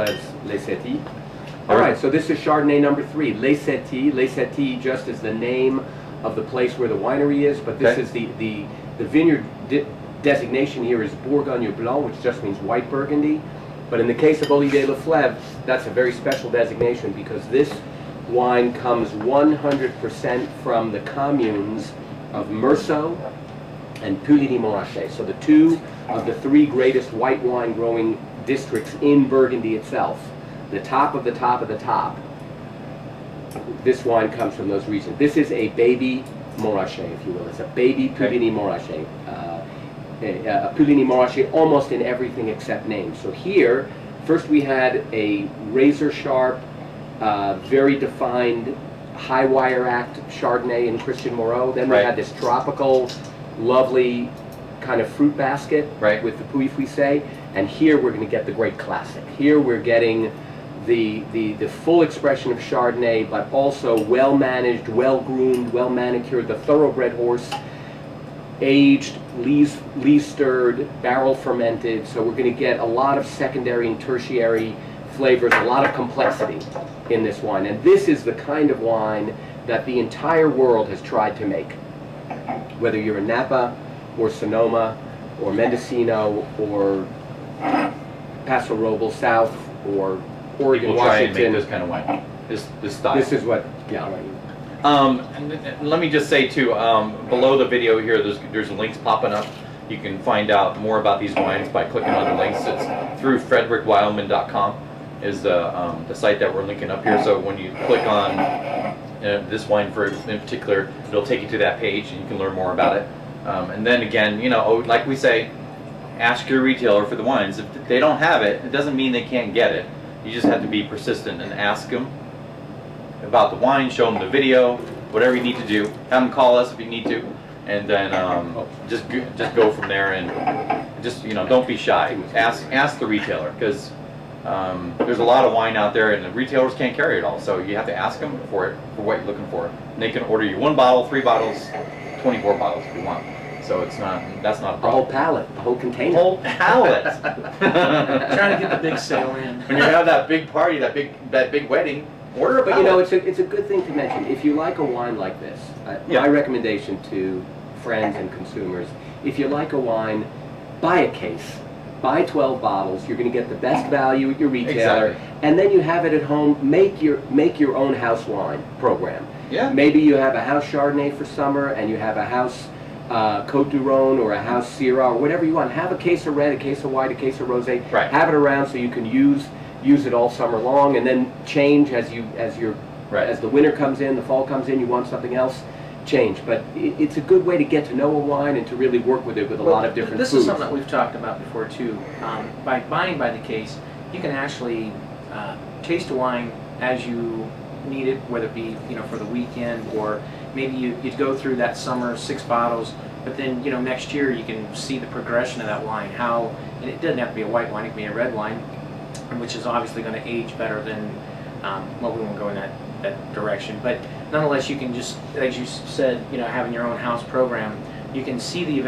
Leflaive's Les Setilles. All right, so this is Chardonnay number 3, Les Setilles. Les Setilles just is the name of the place where the winery is, but this is the vineyard designation here is Bourgogne Blanc, which just means white Burgundy. But in the case of Olivier Leflaive, that's a very special designation because this wine comes 100% from the communes of Meursault and Puligny-Montrachet. So the 2 of the 3 greatest white wine growing districts in Burgundy itself. The top of the top of the top. This wine comes from those regions. This is a baby Montrachet, if you will. It's a baby Puligny-Montrachet. Puligny-Montrachet almost in everything except name. So here, first we had a razor sharp, very defined high wire act Chardonnay in Christian Moreau. Then we had this tropical, lovely kind of fruit basket with the Puy Fuissé. And here we're going to get the great classic. Here we're getting the full expression of Chardonnay, but also well managed, well groomed, well manicured, the thoroughbred horse, aged, lees stirred, barrel fermented. So we're going to get a lot of secondary and tertiary flavors, a lot of complexity in this wine. And this is the kind of wine that the entire world has tried to make. Whether you're in Napa or Sonoma or Mendocino or Paso Robles South or Oregon, People try Washington. and make this kind of wine, this style. This is what, And let me just say too, below the video here, there's links popping up. You can find out more about these wines by clicking on the links. It's through frederickweilman.com is the site that we're linking up here. So when you click on this wine in particular, it'll take you to that page and you can learn more about it. And then again, you know, like we say, ask your retailer for the wines. If they don't have it, it doesn't mean they can't get it. You just have to be persistent and ask them about the wine, show them the video, whatever you need to do. Have them call us if you need to, and then just go from there. And just, you know, don't be shy. Ask the retailer, because there's a lot of wine out there, and the retailers can't carry it all. So you have to ask them for what you're looking for. And they can order you 1 bottle, 3 bottles, 24 bottles if you want. So that's not a problem. The whole pallet, the whole container. Whole pallet. Trying to get the big sale in. When you have that big party, that big wedding, order a pallet. But you know, it's a good thing to mention. If you like a wine like this, my recommendation to friends and consumers, if you like a wine, buy a case. Buy 12 bottles. You're going to get the best value at your retailer, and then you have it at home. Make your own house wine program. Yeah. Maybe you have a house Chardonnay for summer, and you have a house Côte du Rhône or a house Syrah or whatever you want. Have a case of red, a case of white, a case of rosé. Have it around so you can use it all summer long, and then change as the winter comes in, the fall comes in. You want something else, change. But it's a good way to get to know a wine and to really work with it with a lot of different foods. This is something that we've talked about before too. By buying by the case, you can actually taste a wine as you need it, whether it be, you know, for the weekend, or maybe you go through that summer 6 bottles, but then, you know, next year you can see the progression of that wine. And it doesn't have to be a white wine; it can be a red wine, which is obviously going to age better than. Well, we won't go in that direction, but nonetheless, you can just, as you said, you know, having your own house program, you can see the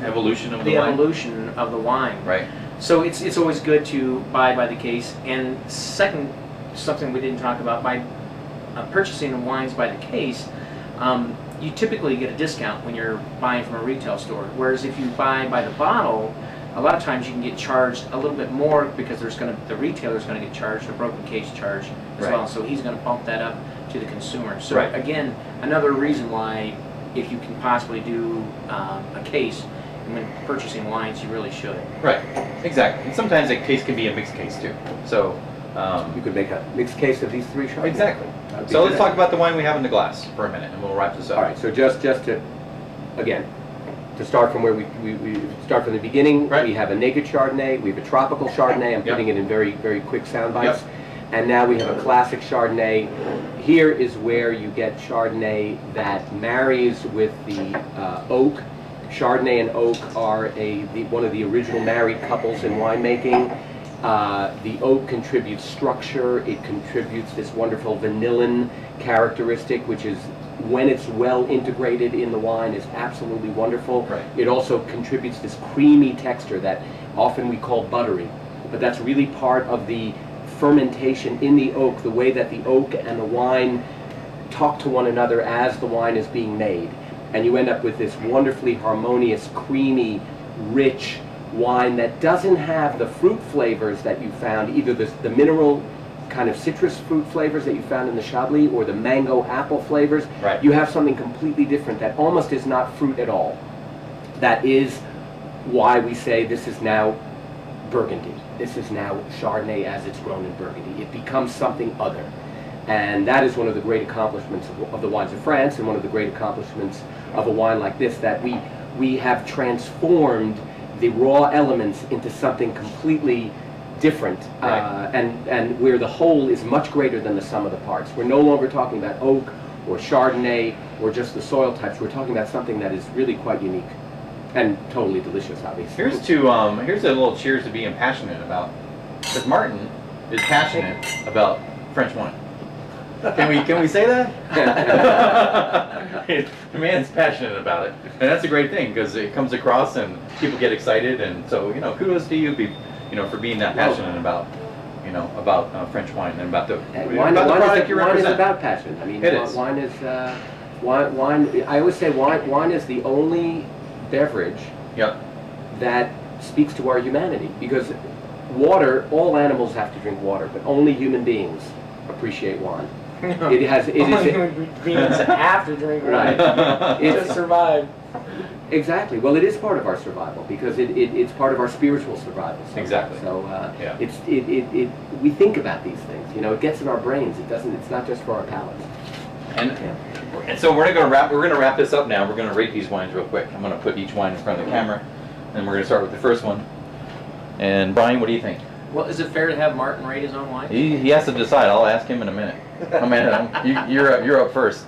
evolution of evolution of the wine. Right. So it's always good to buy by the case. And second, something we didn't talk about, by purchasing wines by the case, you typically get a discount when you're buying from a retail store. Whereas if you buy by the bottle, a lot of times you can get charged a little bit more because the retailer's going to get charged a broken case charge as well. So he's going to bump that up to the consumer. So again, another reason why, if you can possibly do a case, when purchasing wines, you really should. Right, exactly. And sometimes a case can be a mixed case too. So you could make a mixed case of these 3 Chardonnays. Exactly. So let's talk about the wine we have in the glass for a minute, and we'll wrap this up. All right. So just to, again, to start from where we start from the beginning, we have a naked Chardonnay, we have a tropical Chardonnay. I'm putting it in very, very quick sound bites. And now we have a classic Chardonnay. Here is where you get Chardonnay that marries with the oak. Chardonnay and oak are one of the original married couples in winemaking. The oak contributes structure. It contributes this wonderful vanillin characteristic, which is, when it's well integrated in the wine, is absolutely wonderful. It also contributes this creamy texture that often we call buttery. but that's really part of the fermentation in the oak, the way that the oak and the wine talk to one another as the wine is being made. And you end up with this wonderfully harmonious, creamy, rich wine that doesn't have the fruit flavors that you found, either the mineral kind of citrus fruit flavors that you found in the Chablis or the mango apple flavors. Right. You have something completely different that almost is not fruit at all. That is why we say this is now Burgundy. This is now Chardonnay as it's grown in Burgundy. It becomes something other. And that is one of the great accomplishments of the wines of France, and one of the great accomplishments of a wine like this, that we have transformed the raw elements into something completely different, Right. and where the whole is much greater than the sum of the parts. We're no longer talking about oak or Chardonnay or just the soil types. We're talking about something that is really quite unique and totally delicious, obviously. Here's a little cheers to being passionate about, because Martin is passionate about French wine. Can we say that? The man's passionate about it, and that's a great thing because it comes across and people get excited, and so kudos to you, for being that passionate about French wine and about the product you wine is represent. about passion. I mean, It is. wine is wine. I always say wine is the only beverage Yep. that speaks to our humanity, because water, all animals have to drink water, but only human beings appreciate wine. It is Human beings have to drink wine right. to survive. Exactly. Well, it is part of our survival, because it's part of our spiritual survival. Exactly. So Yeah. we think about these things. It gets in our brains. It's not just for our palates. And so we're gonna wrap this up now. We're gonna rate these wines real quick. I'm gonna put each wine in front of the camera, and we're gonna start with the first one. And Brian, what do you think? Well, is it fair to have Martin rate his own wine? He has to decide. I'll ask him in a minute. You're up first.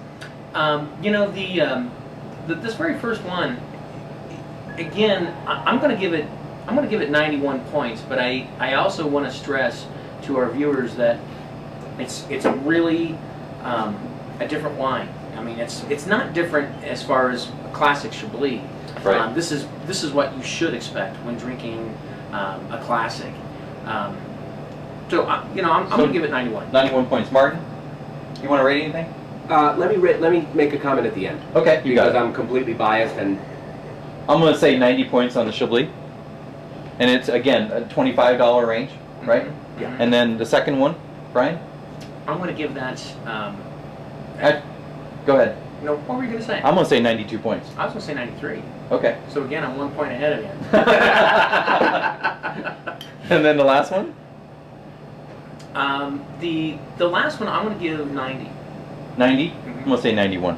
This very first one, again, I'm going to give it 91 points, but I also want to stress to our viewers that it's a really a different wine. I mean, it's not different as far as a classic Chablis. Right. This is what you should expect when drinking a classic. I'm going to give it 91. 91 points. Martin, you want to rate anything? Let me make a comment at the end. Okay, you got Because it. I'm completely biased, and I'm going to say 90 points on the Chablis. And it's, again, a $25 range, right? Mhm. Yeah. And then the second one, Brian? I'm going to give that. Go ahead. No, what were you going to say? I'm going to say 92 points. I was going to say 93. Okay. So again, I'm 1 point ahead of you. And then the last one? The last one I'm going to give 90. 90? I'm going to say 91.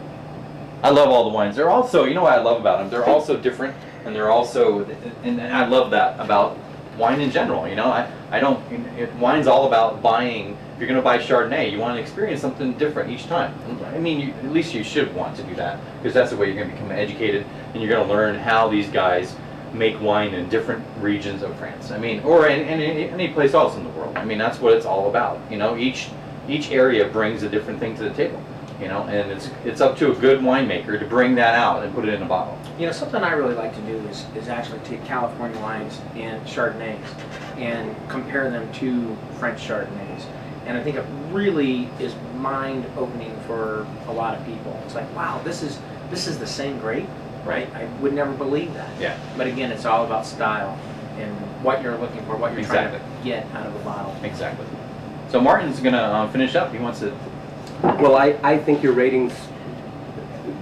I love all the wines. They're also, you know what I love about them? They're also different, and they're also, and I love that about wine in general. Wine's all about buying. If you're going to buy Chardonnay, you want to experience something different each time. I mean, at least you should want to do that, because that's the way you're going to become educated, and you're going to learn how these guys make wine in different regions of France. I mean, or in any place else in the world. I mean, that's what it's all about. Each area brings a different thing to the table. And it's up to a good winemaker to bring that out and put it in a bottle. Something I really like to do is actually take California wines and Chardonnays and compare them to French Chardonnays. And I think it really is mind-opening for a lot of people. It's like, wow, this is the same grape, right? I would never believe that. Yeah. But again, it's all about style and what you're looking for, what you're trying to get out of a bottle. Exactly. So Martin's going to finish up. He wants to... well, I think your ratings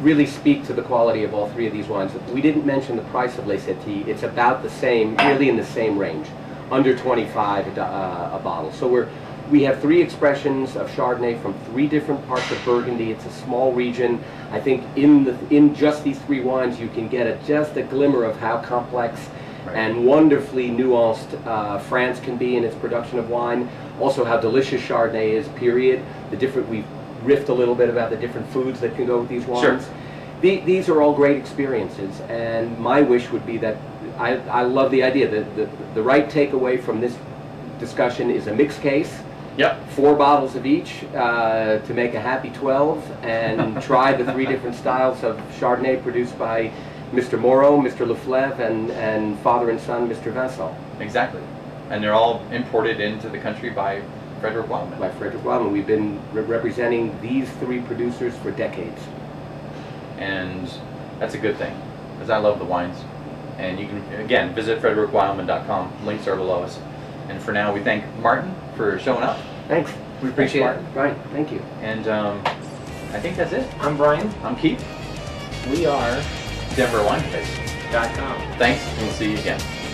really speak to the quality of all three of these wines. We didn't mention the price of Les Setilles. It's about the same, really in the same range, under 25 a bottle. So we have three expressions of Chardonnay from three different parts of Burgundy. It's a small region. I think in just these three wines you can get just a glimmer of how complex and wonderfully nuanced France can be in its production of wine. Also how delicious Chardonnay is, period. We've riffed a little bit about the different foods that can go with these wines. Sure. These are all great experiences, and my wish would be that I love the idea that the right takeaway from this discussion is a mixed case. Yep. 4 bottles of each to make a happy 12, and try the 3 different styles of Chardonnay produced by Mr. Moreau, Mr. Leflaive, and father and son, Mr. Vincent. Exactly. And they're all imported into the country by Frederick Wildman. By Frederick Wildman. We've been representing these 3 producers for decades. And that's a good thing, because I love the wines. And you can, again, visit frederickwileman.com. Links are below us. And for now, we thank Martin for showing up. Thanks. We appreciate it. Right, thank you. And I think that's it. I'm Brian. I'm Keith, We are Denver Wine Place. .com. Thanks, and we'll see you again.